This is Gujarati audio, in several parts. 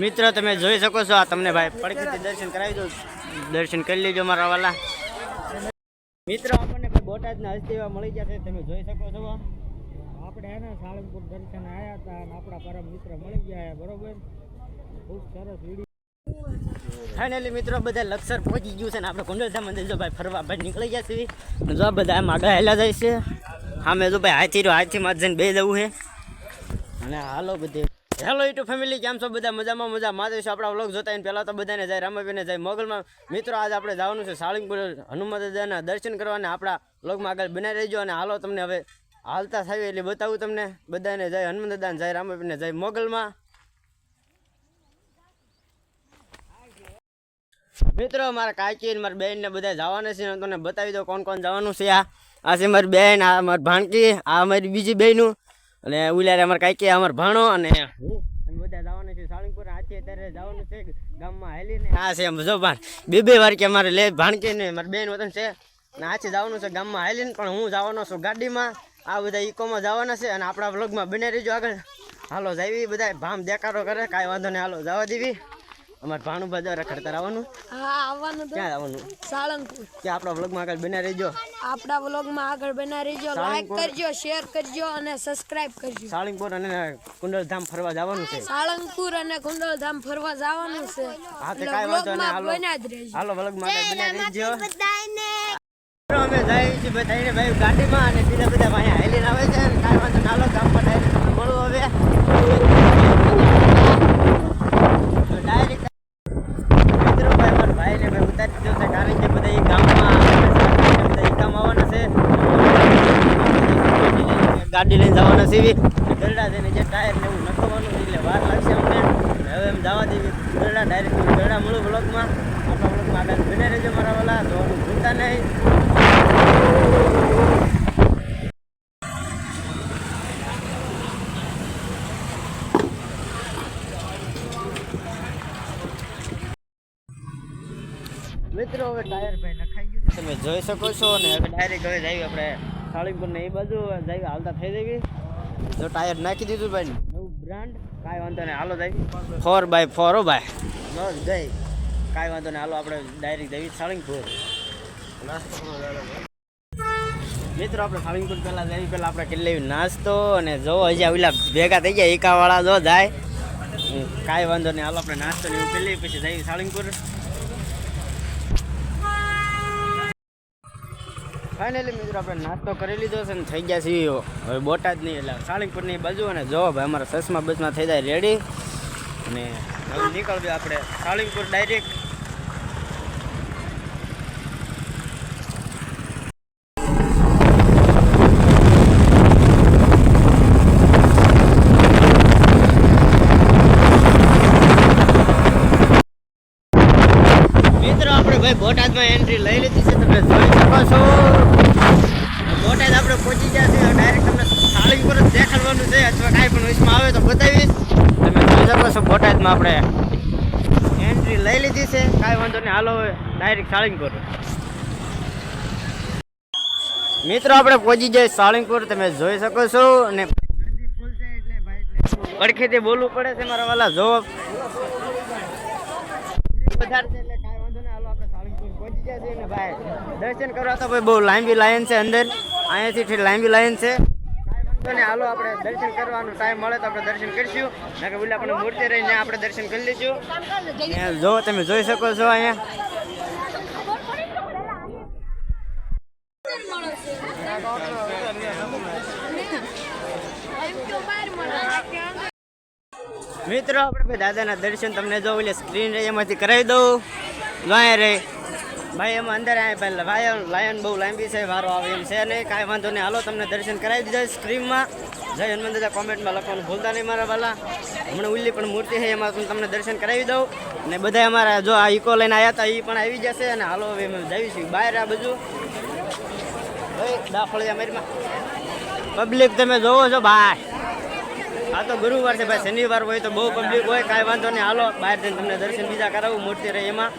મિત્રો તમે જોઈ શકો છો આ તમને ભાઈ પડખેથી દર્શન કરાવી દો, દર્શન કરી લેજો મારા વાલા મિત્રો. આપણને ભાઈ બોટાદના હસ્તીવા મળી ગયા છે, તમે જોઈ શકો છો. આપણે એના સાળંગપુર દર્શન આવ્યા હતા અને આપણા પરમ મિત્ર મળી ગયા, બરોબર. ખૂબ સરસ વિડીયો. ફાઇનલી મિત્રો બધા લક્ષર પહોંચી ગયું છે ને આપણે કુંડલધામ મંદિર જો ભાઈ ફરવા ભાઈ નીકળી ગયા છે. જો બધા આમ આગળ હેલા જાય છે. સામે જો ભાઈ હાથી માં જઈને બે જવું છે અને હાલો બધે. હેલો યુટ્યુબ ફેમિલી, કેમ છો બધા? મજામાં મજા છે. આપણા વ્લોગ જોતા પહેલાં તો બધાને જાય રામાબીને જાય મોગલમાં. મિત્રો આજે આપણે જવાનું છે સાળંગપુર હનુમાન દાદાના દર્શન કરવાના. આપણા વ્લોગમાં આગળ બનાવી રહેજો અને હાલો તમને હવે હાલતા થાય એટલે બતાવું તમને. બધાને જાય હનુમાન દાદાને જાય રામાબીને જાય મોગલમાં. મિત્રો મારા કાકી મારી બેન ને બધા જવાના છે, તમને બતાવી દો કોણ કોણ જવાનું છે. આ છે મારી બેન, આ મારી ભાણકી, આ અમારી બીજી બહેનું અને ઉલારે અમારે કાકી, અમારો ભાણો અને બધા જવાના છે સાળંગપુર. આજે અત્યારે જવાનું છે ગામમાં હાલીને. આ છે જો બે વાર કે અમારે લે ભાણકી ને મારી બેન વતન છે અને આજે જવાનું છે ગામમાં હાલીને. પણ હું જવાનો છું ગાડીમાં, આ બધા ઇકોમાં જવાના છે અને આપણા વ્લોગમાં બને રહેજો આગળ. હાલો જાવી બધા ભામ દેખાડો કરે, કાંઈ વાંધો નહીં, હાલો જવા દેવી. અમારે ભાણું બધા રખડતા આવવાનું. હા આવવાનું. ક્યાં આવવાનું? સાળંગપુર. ત્યાં આપણા વ્લોગમાં આગળ બના રહેજો. આપણા વ્લોગમાં આગળ બના રહેજો, લાઈક કરજો, શેર કરજો અને સબસ્ક્રાઇબ કરજો. સાળંગપુર અને કુંડલધામ ફરવા જવાનું છે. સાળંગપુર અને કુંડલધામ ફરવા જવાનું છે. હા તો કાંઈ વાંધો નહીં, હાલો બના જ રહેજો. હાલો વ્લોગમાં આગળ બના રહેજો. અમે જઈએ છીએ બધાને ભાઈ ગાડીમાં અને બીજા બધા અહીંયા હાલીને આવે છે. કાંઈ વાંધો નહીં, હાલો ગામમાં ડાયરેક્ટ તમને મળવું હવે ડાયરેક્ટ. મિત્રો ભાઈ મારા ભાઈને ભાઈ ઉતારી દીધો છે, કારણ કે બધા એ ગામમાં બધા એ કામ આવવાના છે. ગાડી લઈને જવાના છે. ગરડા થઈને જે ટાયર ને એવું નખવાનું એટલે વાર લાગશે અમને. હવે એમ જવા દેવી ગરડા ડાયરેક્ટ ગરડા મળું બ્લોગમાં. આપણા બ્લોગમાં આગળ બને રહેજો મારા વાલા, જોવાનું ભૂલતા નહીં. મિત્રો હવે ટાયર ભાઈ નખાઈ ગયું તમે જોઈ શકો છો ને. હવે ડાયરેક્ટ હવે જઈએ આપણે સાળંગપુર ને એ બાજુ જઈએ, હાલતા થઈ જઈએ. જો ટાયર નાખી દીધું ભાઈ, નવું બ્રાન્ડ, કાંઈ વાંધો નહીં, હાલો જઈએ 4x4 હો ભાઈ. બસ જઈ કાંઈ વાંધો નહીં, હાલો આપણે ડાયરેક્ટ જઈએ સાળંગપુર. મિત્રો આપણે સાળંગપુર પહેલાં જઈએ, પહેલાં આપણે કેટલી લેવી નાસ્તો અને જો હજી ઓલા ભેગા થઈ ગયા એકાવાળા જો જાય. કાંઈ વાંધો નહીં, હાલો આપણે નાસ્તો ને એવું પહેલી પછી જઈએ સાળંગપુર. ફાઇનલી મિત્રો આપણે નાસ્તો કરી લીધો છે ને થઈ ગયા છીએ હવે બોટાદ નહીં એટલે સાળંગપુરની બાજુ. અને જો ભાઈ અમારા સસમાં બસમાં થઈ જાય રેડી અને હવે નીકળજો આપણે સાળંગપુર ડાયરેક્ટ. મિત્રો આપણે ભાઈ બોટાદમાં એન્ટ્રી લઈ લીધી છે, તમે જોઈ શકો છો. બોટાદ આપણે પહોંચી ગયા છે, ડાયરેક્ટ તમને સાળંગપુર જ દેખાડવાનું છે અથવા કાંઈ પણ વિશમાં આવે તો બતાવીશ. તમે જોઈ શકો છો બોટાદમાં આપણે એન્ટ્રી લઈ લીધી છે, કાંઈ વાંધો નહીં, હાલો ડાયરેક્ટ સાળંગપુર. મિત્રો આપણે પહોંચી જાય સાળંગપુર, તમે જોઈ શકો છો. અને પડખેથી બોલવું પડે છે મારા વાલા, જો વધારે છે એટલે કાંઈ વાંધો નહીં, હાલો આપણે સાળંગપુર પહોંચી ગયા છીએ. ને ભાઈ દર્શન કરવા તો ભાઈ બહુ લાંબી લાઈન છે અંદર, અહીંયાથી લાંબી લાઈન છે. કાંઈ વાંધો નહીં, હાલો આપણે દર્શન કરવાનો ટાઈમ મળે તો આપણે દર્શન કરીશું. નકર બોલે આપણે મૂર્તિ રહીને આપણે દર્શન કરી લઈશું. જો તમે જોઈ શકો છો અહીંયા મિત્રો આપણે દાદાના દર્શન તમને જો એટલે સ્ક્રીન રહી એમાંથી કરાવી દઉં. વાય રે ભાઈ એમાં અંદર આવે પહેલાં ભાઈ લાયન બહુ લાંબી છે, વારો આવે એમ છે નહીં, કાંઈ વાંધો નહીં, હાલો તમને દર્શન કરાવી દીધા સ્ક્રીનમાં. જય હનુમાન દાદા કોમેન્ટમાં લખવાનું ભૂલતા નહીં મારા વાલા. હમણાં ઉલ્લી પણ મૂર્તિ છે એમાં તમને દર્શન કરાવી દઉં. અને બધા અમારા જો આ ઇકો લઈને આવ્યા હતા એ પણ આવી જશે. અને હાલો હવે અમે જઈશું બહાર આ બધું ભાઈ દાફળિયા મારીમાં પબ્લિક તમે જોવો છો ભાઈ. આ તો ગુરુવાર છે ભાઈ, શનિવાર હોય તો બહુ પબ્લિક હોય, કાંઈ વાંધો નહીં, હાલો બહાર જઈને તમને દર્શન બીજા કરાવું. મૂર્તિ રહે એમાં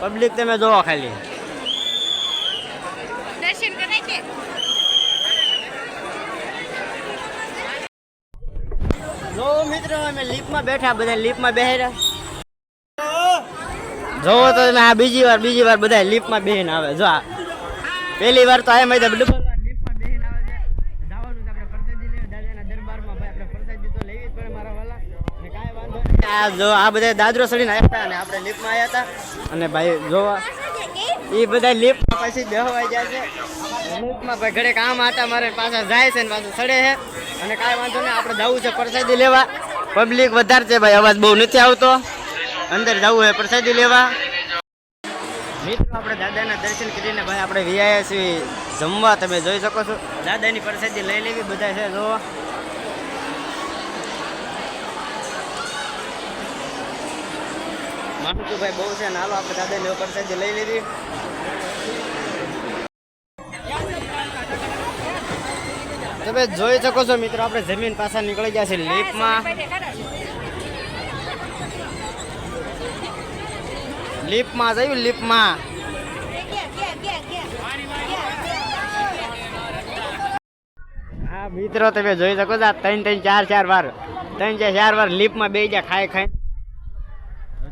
પબ્લિક તમે જોવો ખાલી દર્શન કરાય છે. જો મિત્રો અમે લીફમાં બેઠા, બધા લીફમાં બેહ્યા જોવો તો તમે આ બીજી વાર બધા લિફ્ટમાં બેહીને આવે. જો આ પહેલી વાર તો એમ ડબલ વાર લિફ્ટમાં બેહીને આવે છે. જવાનું છે આપણે પ્રસાદી લેવા દાદાના દરબારમાં. ભાઈ આપણે પ્રસાદી તો લેવી જ પડે મારા વાલા. અને કાંઈ વાંધો નહીં. આ જો આ બધા દાદરો ચડીને આવ્યા હતા અને આપણે લિફ્ટમાં આવ્યા હતા. અને ભાઈ જોવા એ બધા લિફ્ટમાં પછી બેહવાઈ જાય છે. લિફ્ટમાં ભાઈ ઘરે કામ હતા મારે પાછા જાય છે ને પાછું ચડે છે. અને કાંઈ વાંધો નહીં, આપણે જવું છે પ્રસાદી લેવા. પબ્લિક વધારે છે ભાઈ, અવાજ બહુ નથી આવતો. અંદર જવું છે પ્રસાદી લેવા. મિત્રો આપણે દાદાના દર્શન કરીને ભાઈ આપણે વિયા છીએ જમવા. તમે જોઈ શકો છો દાદાની પ્રસાદી લઈ લેવી બધા છે. જો માનું ભાઈ બહુ છે ને, હાલો આપણે દાદાની પ્રસાદી લઈ લેવી. તમે જોઈ શકો છો મિત્રો આપણે જમીન પાછા નીકળી ગયા છે લિફ્ટમાં. લિફ્ટમાં જયું લિફ્ટમાં. હા મિત્રો તમે જોઈ શકો છો 3-4 વાર લિફ્ટમાં બે ગયા ખાઈ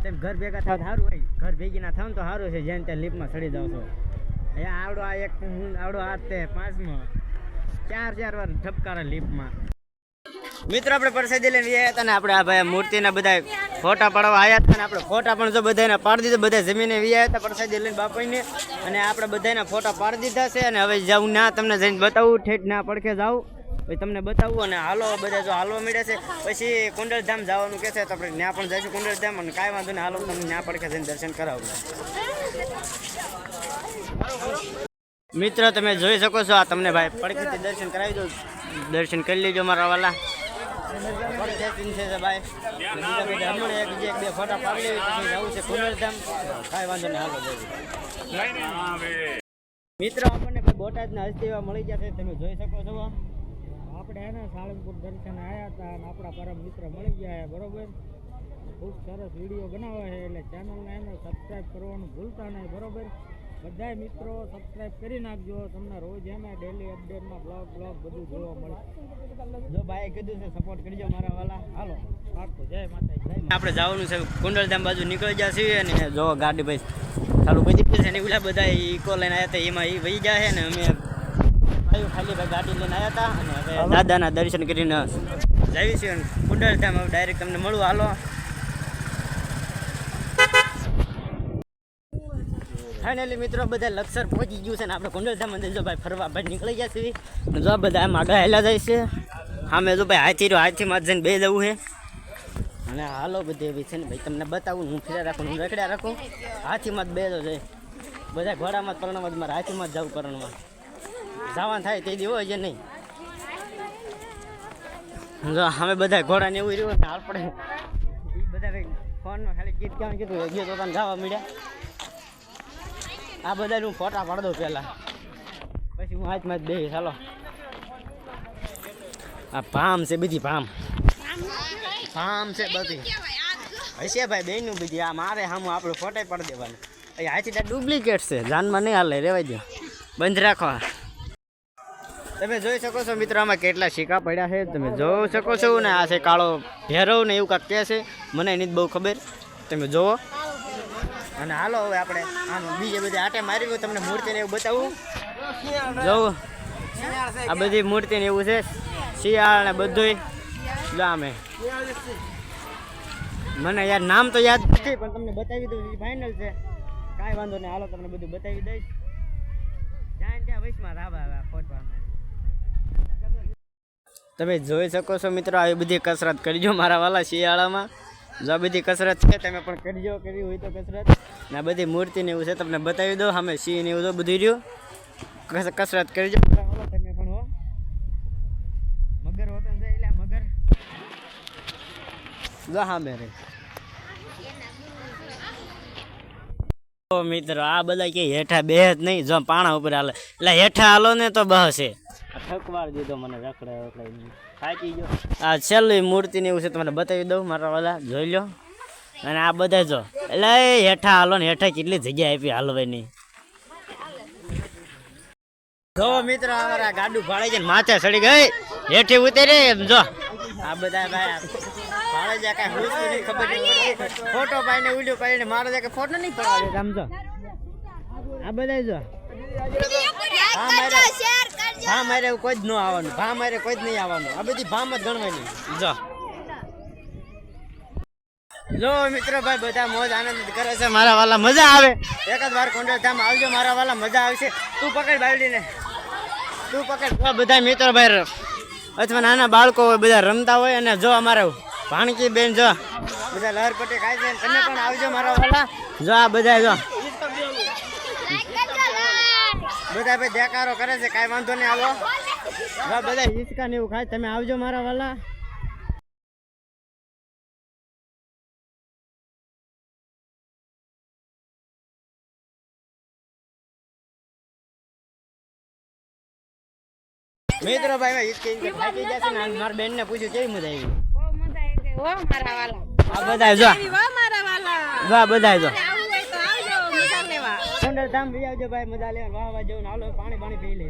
તમે ઘર ભેગા થાવ સારું હોય. ઘર ભેગી ના થાવ તો સારું છે. જ્યાં ત્યાં લિફ્ટમાં ચડી જાવ છો. અહીંયા આવડો આ એક આવડો હાથ તે 5માં 4 વાર ઠપકારા લિફ્ટમાં. મિત્રો આપણે પ્રસાદી લઈને આવ્યા હતા ને આપણે આ ભાઈ મૂર્તિના બધા ફોટા પાડવા આવ્યા હતા ને આપણે ફોટા પણ જો બધાને પાડી દીધા. બધા જમીને વ્યા હતા પ્રસાદી લઈને બાપાને. અને આપણે બધાના ફોટા પાડી દીધા છે. અને હવે જાઉં ના તમને જઈને બતાવું, ઠેઠ ના પડખે જાઉં પછી તમને બતાવું. અને હાલો બધા જો હાલવા મળે છે. પછી કુંડલધામ જવાનું કહે છે તો આપણે ત્યાં પણ જઈશું કુંડલધામ. અને કાંઈ વાંધો નહીં, હાલો તમને ત્યાં પડખે જઈને દર્શન કરાવું. મિત્રો તમે જોઈ શકો છો આ તમને ભાઈ પડખેથી દર્શન કરાવી દઉં. દર્શન કરી લેજો મારા વાલા. ભાઈ હમણાં એક બે ફોટા પાડી લેવી પછી જવું છે કુંડલધામ. કાંઈ વાંધો નહીં, હાલો જઈએ. મિત્રો આપણને બોટાદના હસ્તીવા મળી ગયા છે. તમે જોઈ શકો છો આપણે એના સાળંગપુર દર્શન આવ્યા હતા અને આપણા પરમ મિત્ર મળી ગયા છે. બરોબર, ખૂબ સરસ વિડીયો બનાવે છે. એટલે ચેનલને એને સબસ્ક્રાઈબ કરવાનું ભૂલતા નહીં. બરોબર, બધા મિત્રો સબસ્ક્રાઈબ કરી નાખજો. તમને રોજ એમાં ડેલી અપડેટમાં બ્લોગ બધું જોવા મળે. જો ભાઈ કીધું છે સપોર્ટ કરજો મારા વાલા. હાલો પાકું, જય માતાજી. આપણે જવાનું છે કુંડલધામ બાજુ નીકળી ગયા છીએ. અને જો ગાડી ભાઈ ચાલુ કરી દીધી છે ને ઓલા બધા ઇકો લઈને આવ્યા હતા એમાં એ વહી ગયા છે. ને અમે ખાલી ભાઈ ગાડી લઈને આવ્યા હતા. અને હવે દાદાના દર્શન કરીને જઈએ છીએ કુંડલધામ. હવે ડાયરેક્ટ તમને મળું. હાલો ફાઇનલી મિત્રો બધા લક્ષર પહોંચી ગયું છે ને આપણે કુંડલધામ અંદર જો ભાઈ ફરવા ભાઈ નીકળી ગયા છીએ. અને જો બધા આમ આગળ હેલા જાય છે. સામે જો ભાઈ હાથીમાં જઈને બે જવું છે. અને હાલો બધે એવી છે ને ભાઈ તમને બતાવું. હું ફેરા રાખું, હું રખડ્યા રાખું. હાથીમાં જ બે જો જાય બધા. ઘોડામાં જ પરણવા જ મારે હાથીમાં જ જવું પરણવા. જવાનું થાય તે દી હોય છે નહીં. જો અમે બધા ઘોડાને એવું રહ્યું ને આપણે એ બધા ભાઈ ફોનમાં ખાલી ગીત ક્યાં કીધું ગીત પોતાને ગાવા મળ્યા. આ બધા હું ફોટા પાડી દઉં પહેલાં, પછી હું હાથમાં જ બેસી. ચાલો આ ભામ છે, બધી ભામ છે બધી હશે ભાઈ બેનું બધી. આ મારે સામું આપણે ફોટા પાડી દેવાનું. અહીં હાથી ડુપ્લિકેટ છે, જાનમાં નહીં હાલે, રેવાય દો, બંધ રાખો. તમે જોઈ શકો છો મિત્રો આમાં કેટલા સિક્કા પડ્યા છે. તમે જોઈ શકો છો ને આ છે કાળો ભેરવ ને એવું કાંક કહે છે, મને નથી બહુ ખબર. તમે જોવો. અને હાલો હવે આપણે આમ બીજે બધી આટે મારી ગયું તમને મૂર્તિને એવું બતાવું. જોવું આ બધી મૂર્તિને એવું છે, શિયાળ ને બધું. જો આમે મને યાર નામ તો યાદ નથી પણ તમને બતાવી દઉં, ફાઇનલ છે. કાંઈ વાંધો નહીં, હાલો તમને બધું બતાવી દઈશ. જાય ત્યાં વૈશમાં રાવા ફોટવામાં. તમે જોઈ શકો છો મિત્રો આવી બધી કસરત કરજો મારા વાલા શિયાળામાં. જો આ બધી કસરત છે તમે પણ કરજો, કરવી હોય તો કસરત. ને આ બધી મૂર્તિને એવું છે તમને બતાવી દો. અમે સિંહ ને એવું તો બધું રહ્યું. કસરત કરજો તમે પણ. હો મગર હોતો ને એટલે મગર જો હા મેરે. તો મિત્રો આ બધા કે હેઠા બે જ નહીં, જો પાણા ઉપર હાલે એટલે હેઠા હાલો ને તો બહશે. થકવાર દીધો મને રખડે થાકી ગયો. આ છેલ્લી મૂર્તિ ને એવું છે તમને બતાવી દઉં મારા વાલા, જોઈ લો. અને આ બધા જો એટલે હેઠા હાલો ને હેઠા કેટલી જગ્યા આપી હાલવાની. જો મિત્રો અમારા ગાડું ભાડે છે માથે ચડી ગઈ, હેઠે ઉતરે એમ. જો આ બધા ભાઈ મારે જે કઈ હુસ્તું નહીં ખબર નહીં પડતી ફોટો પાડીને વિડીયો પાડીને મારે જે ફોટો નહીં પડાવે સમજો આ બધા જો ભા મારે એવું કોઈ જ ન આવવાનું ભા મારે કોઈ જ નહીં આવવાનું આ બધી ભામ જ ગણવાની જો મિત્રો ભાઈ બધા મોજ આનંદ કરે છે મારા વાલા મજા આવે એક જ વાર કોંડલ ધામ આવજો મારા વાલા મજા આવશે તું પકડ બાવડીને તું પકડ બધા મિત્રો ભાઈ અથવા નાના બાળકો હોય બધા રમતા હોય અને જો અમારા ભાણકી બેન જો બધા લહરપટ્ટી ખાય છે તમે પણ આવજો મારા વાલા જો આ બધા જો બધા ભાઈ દેકારો કરે છે કાંઈ વાંધો નહીં આવો જો બધા હિંચકા ને એવું ખાય તમે આવજો મારા વાલા મિત્રો ભાઈ હિચકી થાકી જશે ને મારા બેન ને પૂછ્યું કેવી મજા આવી બહુ મજા આવી ગઈ હો મારા વાલા આ બધા જો મારા વાલા જો આ બધા જો આવું હોય તો આવજો મજા લેવા કોંડલ ધામ બી આવજો ભાઈ મજા લેવા વાહ વાહ જવું હાલો પાણી પી લે